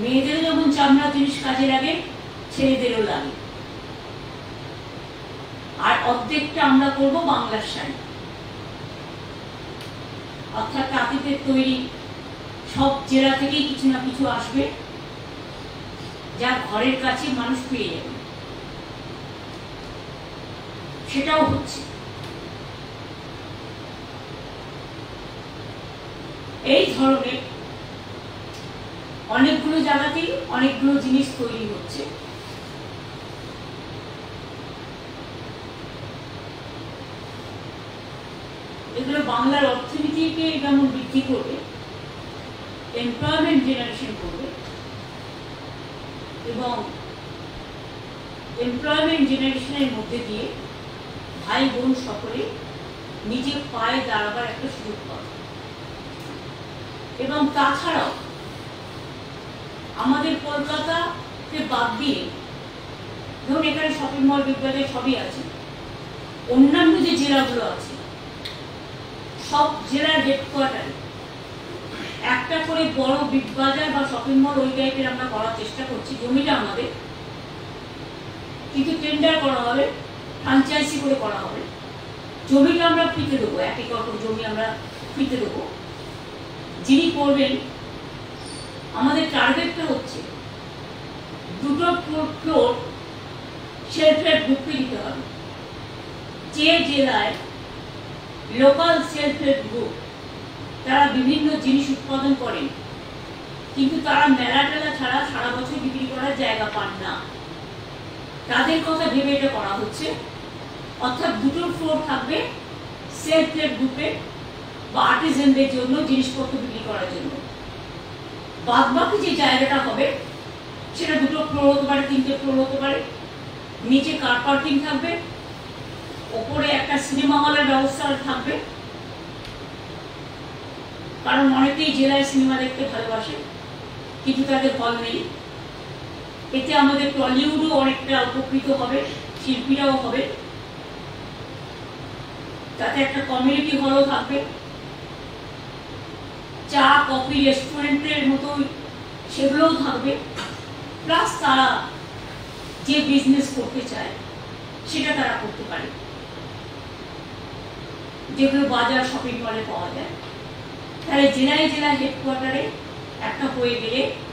মেয়েদেরও যেমন চামড়া জিনিস কাজে লাগে, ছেলেদেরও লাগে। আর অর্ধেকটা আমরা করব বাংলার শাড়ি, অর্থাৎ তাঁতিদের তৈরি। সব জেলা থেকেই কিছু না কিছু আসবে, যা ঘরের কাছে মানুষ পেয়ে যাবে। সেটাও হচ্ছে। এই ধরনের অনেকগুলো জায়গাতেই অনেকগুলো জিনিস তৈরি হচ্ছে। এগুলো বাংলার অর্থনীতিকে যেমন বৃদ্ধি করবে, এমপ্লয়মেন্ট জেনারেশন করবে, এবং এমপ্লয়মেন্ট জেনারেশনের মধ্যে দিয়ে ভাই বোন সকলে নিজের পায়ে দাঁড়াবার একটা সুযোগ পাবে। এবং তাছাড়াও আমাদের কলকাতাকে বাদ দিয়ে, ধরুন এখানে শপিং মল, বিদ্যালয় সবই আছে, অন্যান্য যে জেলাগুলো আছে সব জেলার হেডকোয়ার্টারে একটা করে বড় বিগ বাজার বা শপিং মল ওই টাইপের আমরা করার চেষ্টা করছি। জমিটা আমাদের, কিন্তু টেন্ডার করা হবে, ফ্রাঞ্চাইজি করে করা হবে। জমিটা আমরা ফ্রিতে দেবো, 1 একর জমি আমরা ফ্রিতে দেবো। যিনি করবেন, আমাদের টার্গেটটা হচ্ছে 2টো ফ্লোর সেলফ হেল্প গ্রুপকে দিতে হবে। যে জেলায় লোকাল সেলফ হেল্প গ্রুপ তারা বিভিন্ন জিনিস উৎপাদন করেন, কিন্তু তারা মেলা টেলা ছাড়া সারা বছর বিক্রি করার জায়গা পান না, তাদের কথা ভেবে এটা করা হচ্ছে। অর্থাৎ 2টো ফ্লোর থাকবে সেলফ হেল্প গ্রুপে বা আর্টিজানদের জন্য জিনিসপত্র বিক্রি করার জন্য। বাদ বাকি যে জায়গাটা হবে সেটা 2টো ফ্লোর হতে পারে, 3টে ফ্লোর হতে পারে। নিচে কার পার্কিং থাকবে, ওপরে একটা সিনেমা হলের ব্যবস্থা থাকবে, কারণ অনেকেই জেলায় সিনেমা দেখতে ভালোবাসে কিন্তু তাদের হল নেই। এতে আমাদের টলিউডও অনেকটা উপকৃত হবে, শিল্পীরাও হবে। তাতে একটা কমিউনিটি হলও থাকবে, চা কফি রেস্টুরেন্টের মতো সেগুলোও থাকবে। প্লাস তারা যে বিজনেস করতে চায় সেটা তারা করতে পারে, যেগুলো বাজার শপিং মলে পাওয়া যায়। তাহলে জেলায় জেলায় হেডকোয়ার্টারে একটা হয়ে গেলে